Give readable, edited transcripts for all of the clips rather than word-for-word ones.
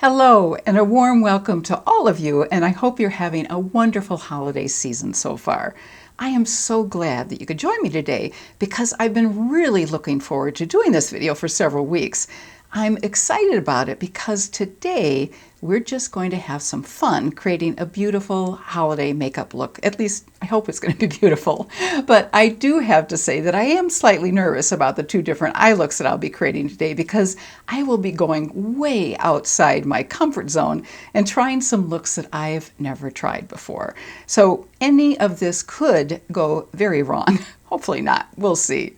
Hello, and a warm welcome to all of you, and I hope you're having a wonderful holiday season so far. I am so glad that you could join me today because I've been really looking forward to doing this video for several weeks. I'm excited about it because today we're just going to have some fun creating a beautiful holiday makeup look. At least I hope it's going to be beautiful. But I do have to say that I am slightly nervous about the two different eye looks that I'll be creating today because I will be going way outside my comfort zone and trying some looks that I've never tried before. So any of this could go very wrong. Hopefully not. We'll see.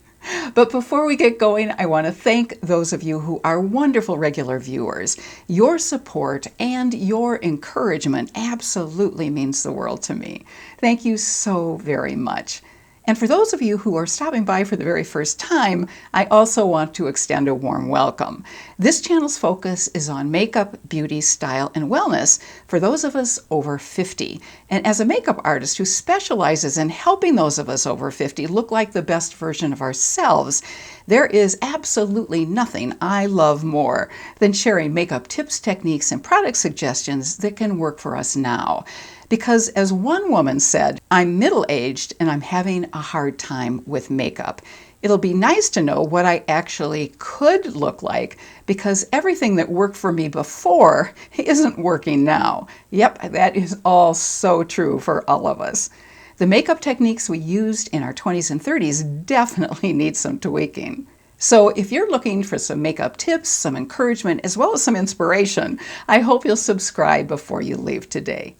But before we get going, I want to thank those of you who are wonderful regular viewers. Your support and your encouragement absolutely means the world to me. Thank you so very much. And for those of you who are stopping by for the very first time, I also want to extend a warm welcome. This channel's focus is on makeup, beauty, style, and wellness for those of us over 50. And as a makeup artist who specializes in helping those of us over 50 look like the best version of ourselves, there is absolutely nothing I love more than sharing makeup tips, techniques, and product suggestions that can work for us now. Because as one woman said, I'm middle-aged and I'm having a hard time with makeup. It'll be nice to know what I actually could look like because everything that worked for me before isn't working now. Yep, that is all so true for all of us. The makeup techniques we used in our 20s and 30s definitely need some tweaking. So if you're looking for some makeup tips, some encouragement, as well as some inspiration, I hope you'll subscribe before you leave today.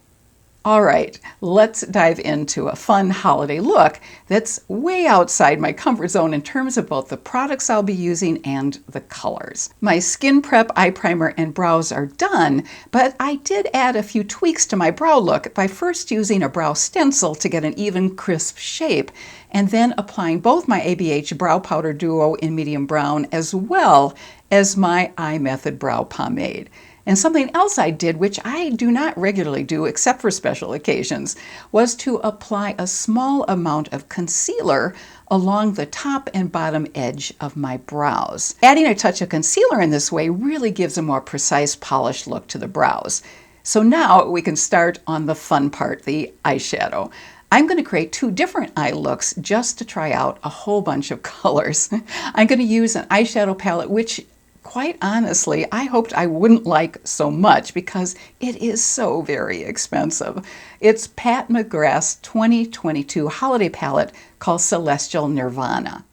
All right, let's dive into a fun holiday look that's way outside my comfort zone in terms of both the products I'll be using and the colors. My skin prep, eye primer, and brows are done, but I did add a few tweaks to my brow look by first using a brow stencil to get an even, crisp shape, and then applying both my ABH Brow Powder Duo in medium brown as well as my Eye Method Brow Pomade. And something else I did, which I do not regularly do except for special occasions, was to apply a small amount of concealer along the top and bottom edge of my brows. Adding a touch of concealer in this way really gives a more precise, polished look to the brows. So now we can start on the fun part, the eyeshadow. I'm going to create two different eye looks just to try out a whole bunch of colors. I'm going to use an eyeshadow palette, which quite honestly, I hoped I wouldn't like so much because it is so very expensive. It's Pat McGrath's 2022 holiday palette called Celestial Nirvana.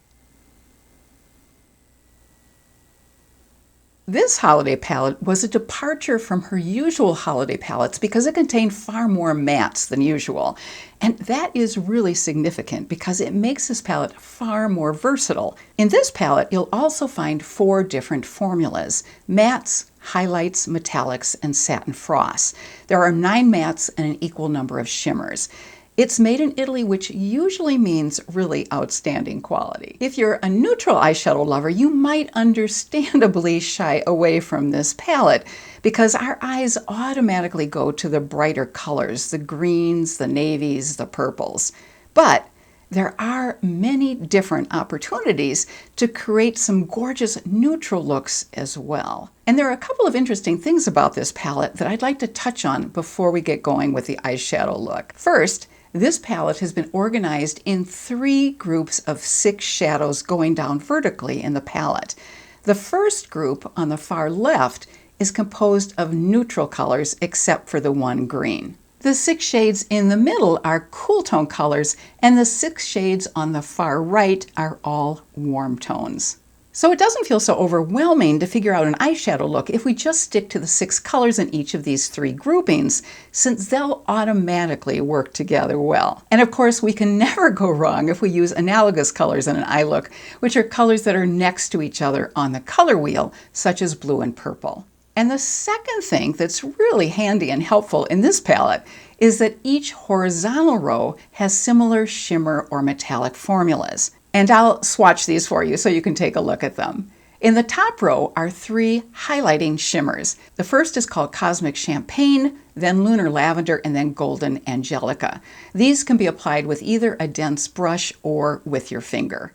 This holiday palette was a departure from her usual holiday palettes because it contained far more mattes than usual. And that is really significant because it makes this palette far more versatile. In this palette, you'll also find 4 different formulas: mattes, highlights, metallics, and satin frosts. There are 9 mattes and an equal number of shimmers. It's made in Italy, which usually means really outstanding quality. If you're a neutral eyeshadow lover, you might understandably shy away from this palette because our eyes automatically go to the brighter colors, the greens, the navies, the purples. But there are many different opportunities to create some gorgeous neutral looks as well. And there are a couple of interesting things about this palette that I'd like to touch on before we get going with the eyeshadow look. First, this palette has been organized in 3 groups of 6 shadows going down vertically in the palette. The first group on the far left is composed of neutral colors except for the one green. The 6 shades in the middle are cool tone colors, and the 6 shades on the far right are all warm tones. So it doesn't feel so overwhelming to figure out an eyeshadow look if we just stick to the 6 colors in each of these 3 groupings, since they'll automatically work together well. And of course, we can never go wrong if we use analogous colors in an eye look, which are colors that are next to each other on the color wheel, such as blue and purple. And the second thing that's really handy and helpful in this palette is that each horizontal row has similar shimmer or metallic formulas. And I'll swatch these for you so you can take a look at them. In the top row are 3 highlighting shimmers. The first is called Cosmic Champagne, then Lunar Lavender, and then Golden Angelica. These can be applied with either a dense brush or with your finger.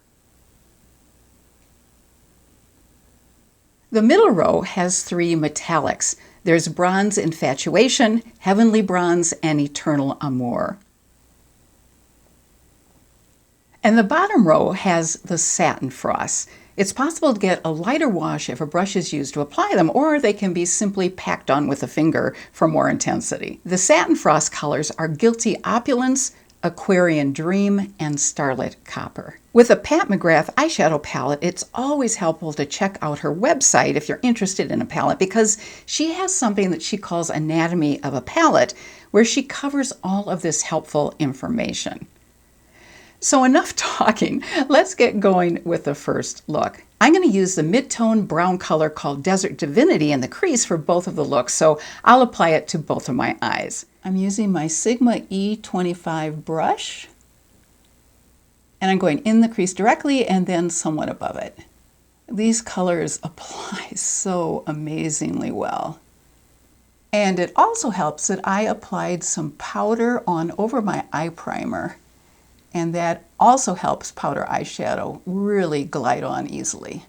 The middle row has 3 metallics. There's Bronze Infatuation, Heavenly Bronze, and Eternal Amour. And the bottom row has the Satin Frosts. It's possible to get a lighter wash if a brush is used to apply them, or they can be simply packed on with a finger for more intensity. The Satin Frost colors are Guilty Opulence, Aquarian Dream, and Starlit Copper. With a Pat McGrath eyeshadow palette, it's always helpful to check out her website if you're interested in a palette, because she has something that she calls Anatomy of a Palette, where she covers all of this helpful information. So enough talking, let's get going with the first look. I'm going to use the mid-tone brown color called Desert Divinity in the crease for both of the looks, so I'll apply it to both of my eyes. I'm using my Sigma E25 brush, and I'm going in the crease directly and then somewhat above it. These colors apply so amazingly well. And it also helps that I applied some powder on over my eye primer, and that also helps powder eyeshadow really glide on easily.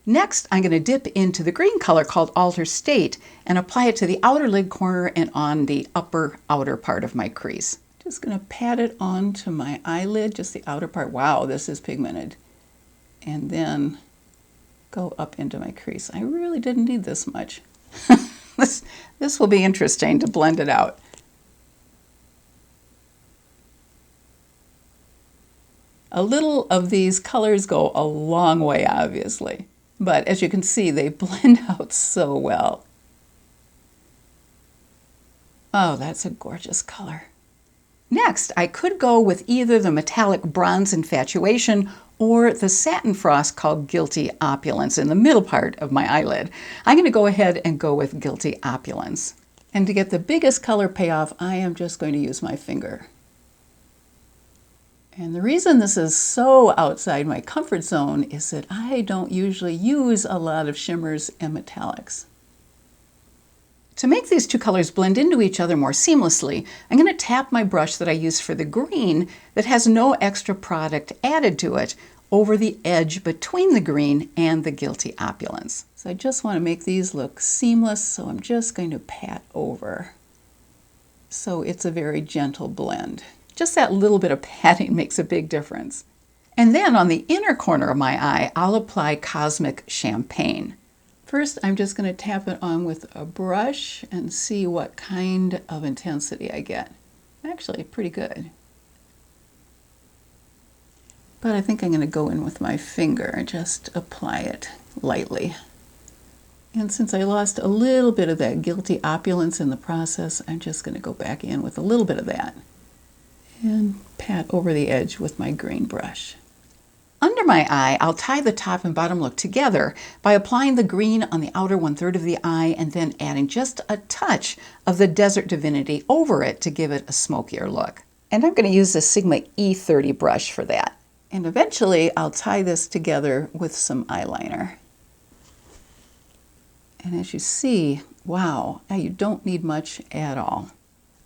Next, I'm going to dip into the green color called Alter State and apply it to the outer lid corner and on the upper outer part of my crease. Just going to pat it onto my eyelid, just the outer part. Wow, this is pigmented. And then go up into my crease. I really didn't need this much. This will be interesting to blend it out. A little of these colors go a long way, obviously, but as you can see, they blend out so well. Oh, that's a gorgeous color. Next, I could go with either the metallic Bronze Infatuation or the Satin Frost called Guilty Opulence in the middle part of my eyelid. I'm going to go ahead and go with Guilty Opulence. And to get the biggest color payoff, I am just going to use my finger. And the reason this is so outside my comfort zone is that I don't usually use a lot of shimmers and metallics. To make these two colors blend into each other more seamlessly, I'm going to tap my brush that I used for the green that has no extra product added to it over the edge between the green and the Guilty Opulence. So I just want to make these look seamless, so I'm just going to pat over. So it's a very gentle blend. Just that little bit of patting makes a big difference. And then on the inner corner of my eye, I'll apply Cosmic Champagne. First, I'm just going to tap it on with a brush and see what kind of intensity I get. Actually, pretty good. But I think I'm going to go in with my finger and just apply it lightly. And since I lost a little bit of that Guilty Opulence in the process, I'm just going to go back in with a little bit of that and pat over the edge with my green brush. Under my eye, I'll tie the top and bottom look together by applying the green on the outer 1/3 of the eye and then adding just a touch of the Desert Divinity over it to give it a smokier look. And I'm going to use the Sigma E30 brush for that. And eventually I'll tie this together with some eyeliner. And as you see, wow, you don't need much at all.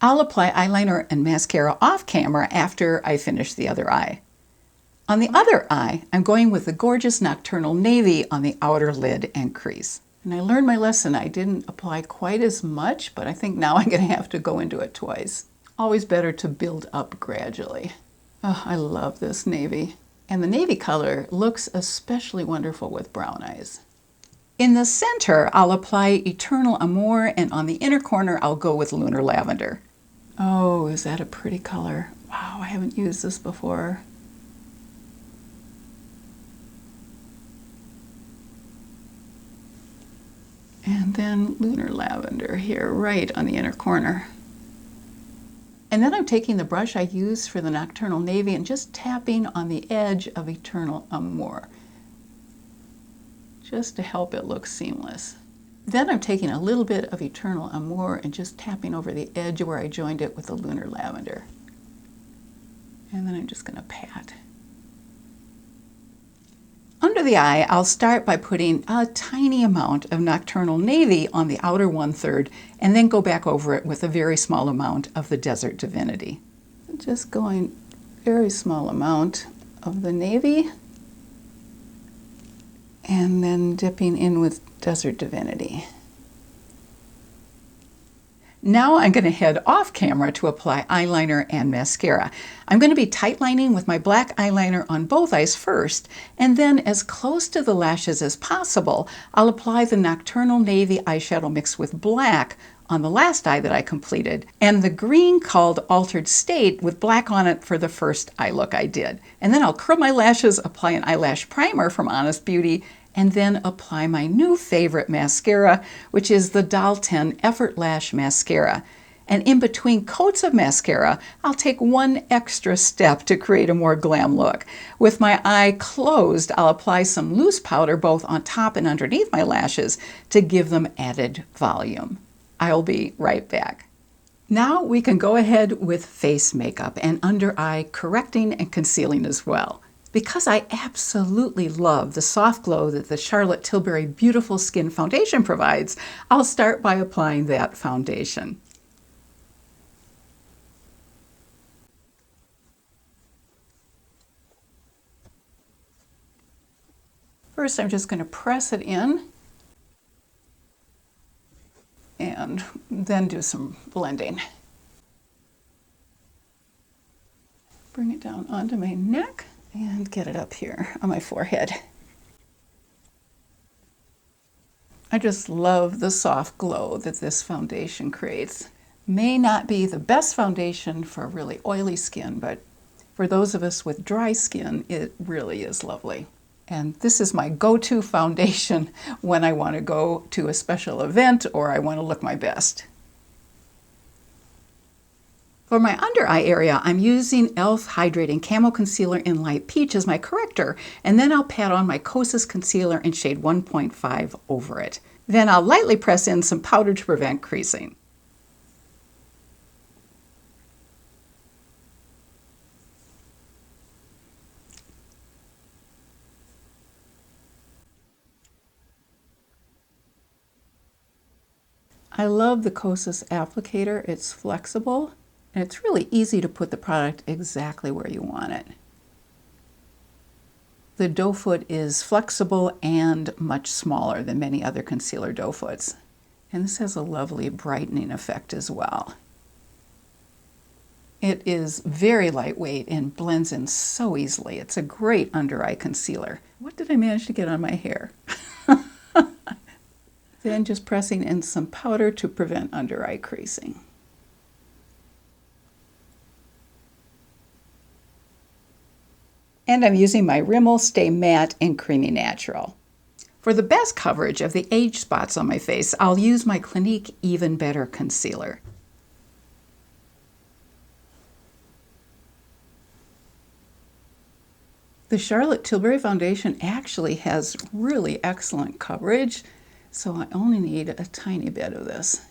I'll apply eyeliner and mascara off camera after I finish the other eye. On the other eye, I'm going with the gorgeous Nocturnal Navy on the outer lid and crease. And I learned my lesson. I didn't apply quite as much, but I think now I'm going to have to go into it twice. Always better to build up gradually. Oh, I love this navy. And the navy color looks especially wonderful with brown eyes. In the center, I'll apply Eternal Amour, and on the inner corner, I'll go with Lunar Lavender. Oh, is that a pretty color? Wow, I haven't used this before. And then Lunar Lavender here, right on the inner corner. And then I'm taking the brush I used for the Nocturnal Navy and just tapping on the edge of Eternal Amour, just to help it look seamless. Then I'm taking a little bit of Eternal Amour and just tapping over the edge where I joined it with the Lunar Lavender. And then I'm just going to pat. Under the eye, I'll start by putting a tiny amount of Nocturnal Navy on the outer 1/3 and then go back over it with a very small amount of the Desert Divinity. Just going very small amount of the navy and then dipping in with Desert Divinity. Now I'm going to head off camera to apply eyeliner and mascara. I'm going to be tight lining with my black eyeliner on both eyes first, and then as close to the lashes as possible, I'll apply the Nocturnal Navy eyeshadow mixed with black on the last eye that I completed, and the green called Altered State with black on it for the first eye look I did. And then I'll curl my lashes, apply an eyelash primer from Honest Beauty, and then apply my new favorite mascara, which is the Doll 10 Effort Lash Mascara. And in between coats of mascara, I'll take one extra step to create a more glam look. With my eye closed, I'll apply some loose powder both on top and underneath my lashes to give them added volume. I'll be right back. Now we can go ahead with face makeup and under eye correcting and concealing as well. Because I absolutely love the soft glow that the Charlotte Tilbury Beautiful Skin Foundation provides, I'll start by applying that foundation. First, I'm just going to press it in and then do some blending. Bring it down onto my neck and get it up here on my forehead. I just love the soft glow that this foundation creates. May not be the best foundation for really oily skin, but for those of us with dry skin, it really is lovely. And this is my go-to foundation when I want to go to a special event or I want to look my best. For my under eye area, I'm using e.l.f. Hydrating Camo Concealer in Light Peach as my corrector, and then I'll pat on my Kosas Concealer in shade 1.5 over it. Then I'll lightly press in some powder to prevent creasing. I love the Kosas applicator. It's flexible. And it's really easy to put the product exactly where you want it. The doe foot is flexible and much smaller than many other concealer doe foots. And this has a lovely brightening effect as well. It is very lightweight and blends in so easily. It's a great under eye concealer. What did I manage to get on my hair? Then just pressing in some powder to prevent under eye creasing. And I'm using my Rimmel Stay Matte and Creamy Natural. For the best coverage of the age spots on my face, I'll use my Clinique Even Better Concealer. The Charlotte Tilbury Foundation actually has really excellent coverage, so I only need a tiny bit of this.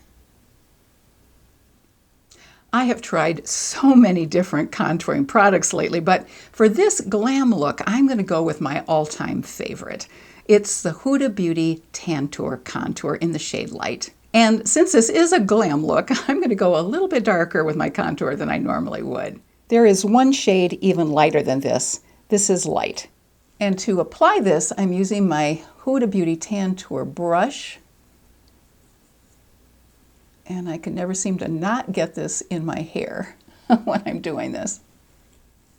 I have tried so many different contouring products lately, but for this glam look, I'm going to go with my all-time favorite. It's the Huda Beauty Tantour Contour in the shade Light. And since this is a glam look, I'm going to go a little bit darker with my contour than I normally would. There is one shade even lighter than this. This is Light. And to apply this, I'm using my Huda Beauty Tantour brush. And I can never seem to not get this in my hair when I'm doing this.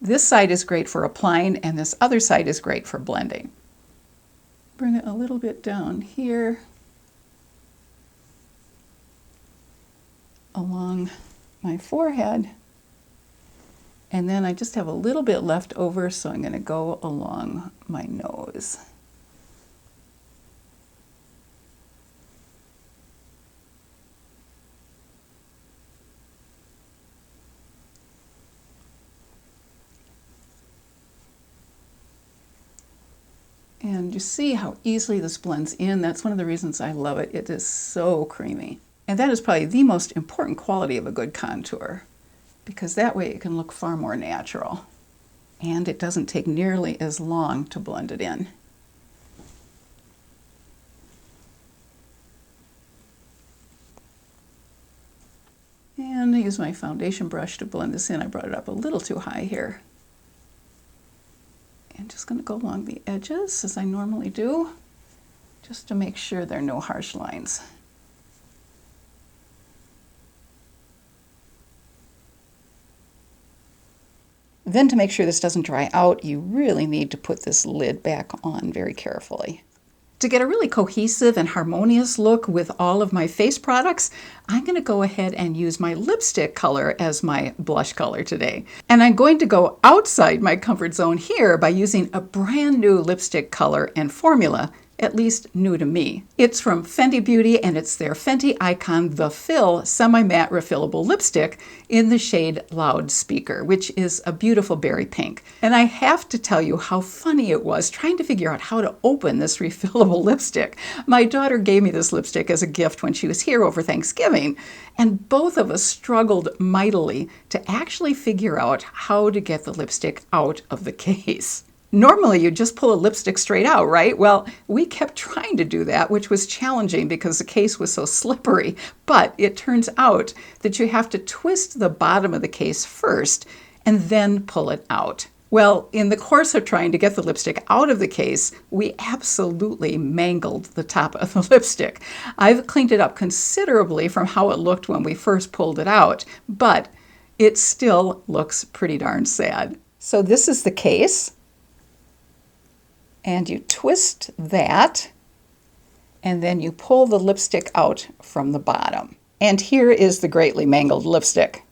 This side is great for applying, and this other side is great for blending. Bring it a little bit down here along my forehead. And then I just have a little bit left over, so I'm going to go along my nose. And you see how easily this blends in. That's one of the reasons I love it. It is so creamy. And that is probably the most important quality of a good contour, because that way it can look far more natural. And it doesn't take nearly as long to blend it in. And I use my foundation brush to blend this in. I brought it up a little too high here. And just going to go along the edges as I normally do, just to make sure there are no harsh lines. Then to make sure this doesn't dry out, you really need to put this lid back on very carefully. To get a really cohesive and harmonious look with all of my face products, I'm going to go ahead and use my lipstick color as my blush color today. And I'm going to go outside my comfort zone here by using a brand new lipstick color and formula, at least new to me. It's from Fenty Beauty, and it's their Fenty Icon The Fill Semi-Matte Refillable Lipstick in the shade Loudspeaker, which is a beautiful berry pink. And I have to tell you how funny it was trying to figure out how to open this refillable lipstick. My daughter gave me this lipstick as a gift when she was here over Thanksgiving, and both of us struggled mightily to actually figure out how to get the lipstick out of the case. Normally, you just pull a lipstick straight out, right? Well, we kept trying to do that, which was challenging because the case was so slippery. But it turns out that you have to twist the bottom of the case first and then pull it out. Well, in the course of trying to get the lipstick out of the case, we absolutely mangled the top of the lipstick. I've cleaned it up considerably from how it looked when we first pulled it out, but it still looks pretty darn sad. So this is the case. And you twist that, and then you pull the lipstick out from the bottom. And here is the greatly mangled lipstick.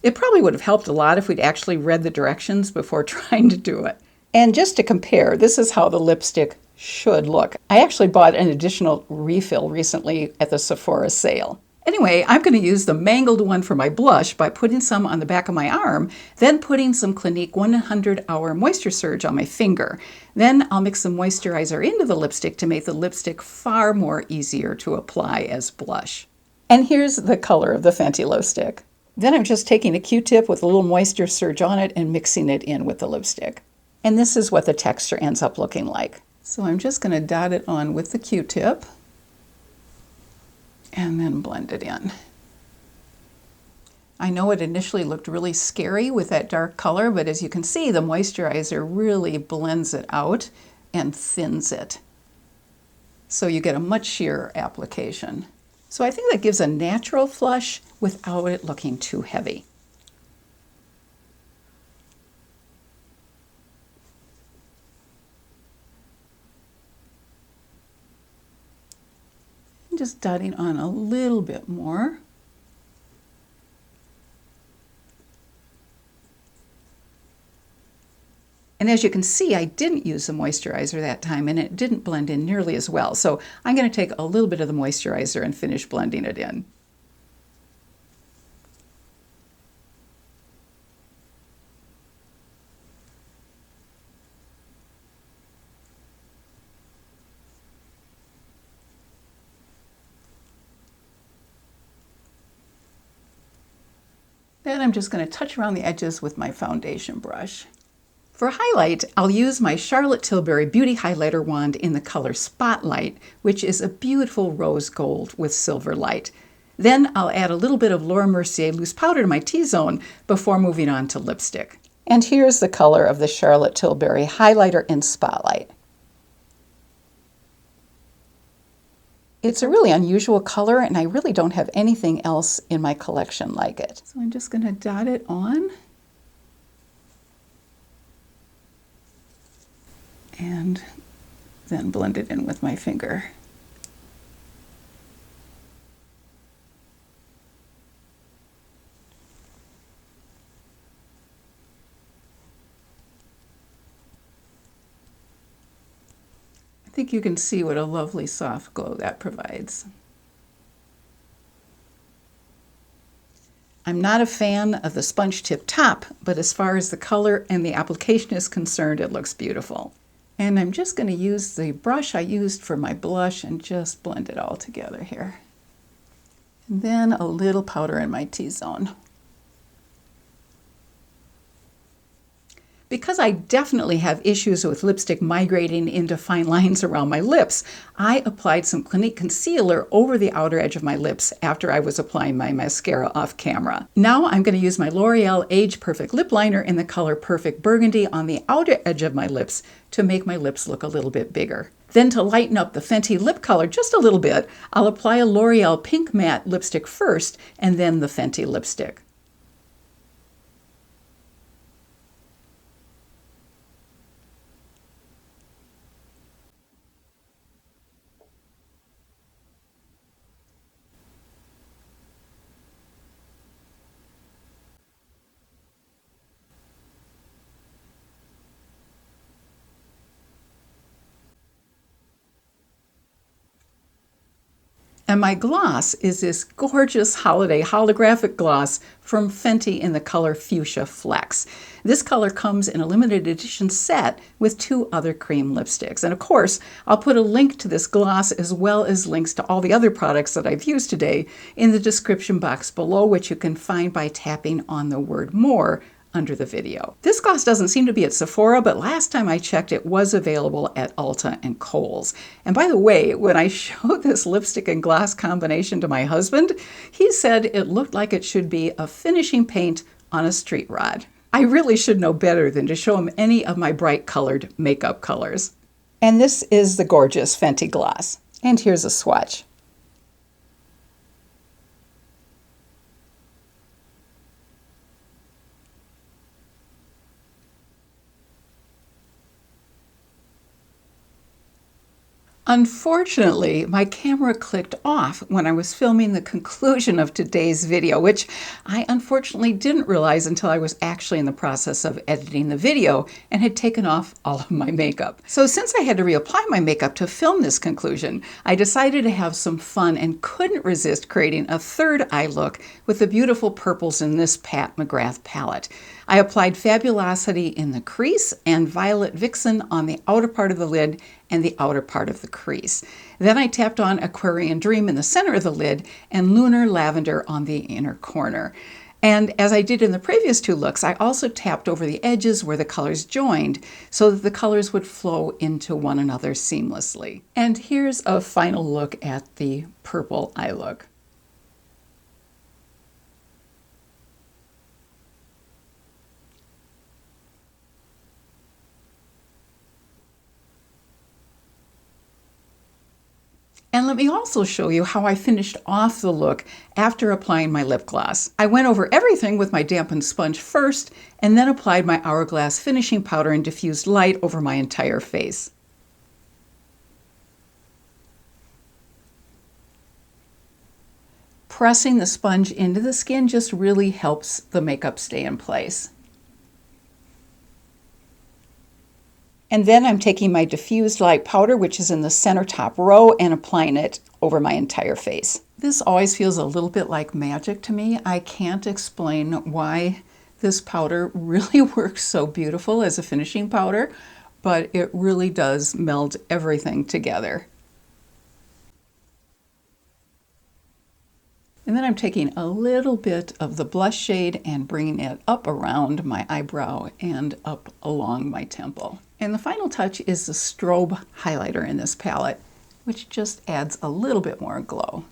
It probably would have helped a lot if we'd actually read the directions before trying to do it. And just to compare, this is how the lipstick should look. I actually bought an additional refill recently at the Sephora sale. Anyway, I'm going to use the mangled one for my blush by putting some on the back of my arm, then putting some Clinique 100-Hour Moisture Surge on my finger. Then I'll mix some moisturizer into the lipstick to make the lipstick far more easier to apply as blush. And here's the color of the Fenty lipstick. Then I'm just taking a Q-tip with a little moisture surge on it and mixing it in with the lipstick. And this is what the texture ends up looking like. So I'm just going to dot it on with the Q-tip and then blend it in. I know it initially looked really scary with that dark color, but as you can see, the moisturizer really blends it out and thins it. So you get a much sheerer application. So I think that gives a natural flush without it looking too heavy. Just dotting on a little bit more. And as you can see, I didn't use the moisturizer that time and it didn't blend in nearly as well. So I'm going to take a little bit of the moisturizer and finish blending it in. Then I'm just going to touch around the edges with my foundation brush. For highlight, I'll use my Charlotte Tilbury Beauty Highlighter Wand in the color Spotlight, which is a beautiful rose gold with silver light. Then I'll add a little bit of Laura Mercier loose powder to my T-zone before moving on to lipstick. And here's the color of the Charlotte Tilbury Highlighter in Spotlight. It's a really unusual color, and I really don't have anything else in my collection like it. So I'm just going to dot it on. And then blend it in with my finger. I think you can see what a lovely soft glow that provides. I'm not a fan of the sponge tip top, but as far as the color and the application is concerned, it looks beautiful. And I'm just going to use the brush I used for my blush and just blend it all together here. And then a little powder in my T-zone. Because I definitely have issues with lipstick migrating into fine lines around my lips, I applied some Clinique concealer over the outer edge of my lips after I was applying my mascara off camera. Now I'm going to use my L'Oreal Age Perfect Lip Liner in the color Perfect Burgundy on the outer edge of my lips to make my lips look a little bit bigger. Then to lighten up the Fenty lip color just a little bit, I'll apply a L'Oreal Pink Matte lipstick first and then the Fenty lipstick. And my gloss is this gorgeous holiday holographic gloss from Fenty in the color Fuchsia Flex. This color comes in a limited edition set with 2 other cream lipsticks. And of course, I'll put a link to this gloss as well as links to all the other products that I've used today in the description box below, which you can find by tapping on the word more under the video. This gloss doesn't seem to be at Sephora, but last time I checked it was available at Ulta and Kohl's. And by the way, when I showed this lipstick and gloss combination to my husband, he said it looked like it should be a finishing paint on a street rod. I really should know better than to show him any of my bright colored makeup colors. And this is the gorgeous Fenty gloss. And here's a swatch. Unfortunately, my camera clicked off when I was filming the conclusion of today's video, which I unfortunately didn't realize until I was actually in the process of editing the video and had taken off all of my makeup. So since I had to reapply my makeup to film this conclusion, I decided to have some fun and couldn't resist creating a third eye look with the beautiful purples in this Pat McGrath palette. I applied Fabulosity in the crease and Violet Vixen on the outer part of the lid and the outer part of the crease. Then I tapped on Aquarian Dream in the center of the lid and Lunar Lavender on the inner corner. And as I did in the previous 2 looks, I also tapped over the edges where the colors joined so that the colors would flow into one another seamlessly. And here's a final look at the purple eye look. And let me also show you how I finished off the look after applying my lip gloss. I went over everything with my dampened sponge first, and then applied my Hourglass finishing powder and diffused light over my entire face. Pressing the sponge into the skin just really helps the makeup stay in place. And then I'm taking my diffused light powder, which is in the center top row, and applying it over my entire face. This always feels a little bit like magic to me. I can't explain why this powder really works so beautiful as a finishing powder, but it really does meld everything together. And then I'm taking a little bit of the blush shade and bringing it up around my eyebrow and up along my temple. And the final touch is the strobe highlighter in this palette, which just adds a little bit more glow.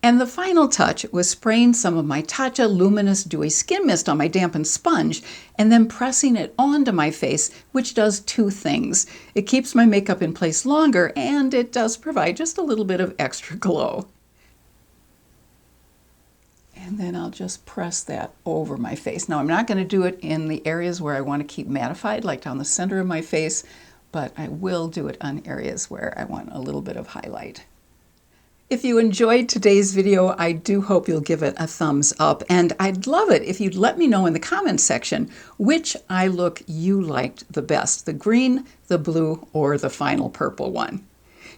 And the final touch was spraying some of my Tatcha Luminous Dewy Skin Mist on my dampened sponge and then pressing it onto my face, which does 2 things. It keeps my makeup in place longer, and it does provide just a little bit of extra glow. And then I'll just press that over my face. Now, I'm not going to do it in the areas where I want to keep mattified, like down the center of my face, but I will do it on areas where I want a little bit of highlight. If you enjoyed today's video, I do hope you'll give it a thumbs up, and I'd love it if you'd let me know in the comments section which eye look you liked the best, the green, the blue, or the final purple one.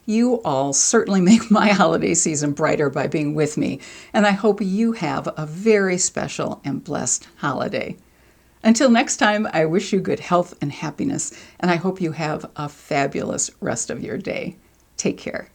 You all certainly make my holiday season brighter by being with me, and I hope you have a very special and blessed holiday. Until next time, I wish you good health and happiness, and I hope you have a fabulous rest of your day. Take care.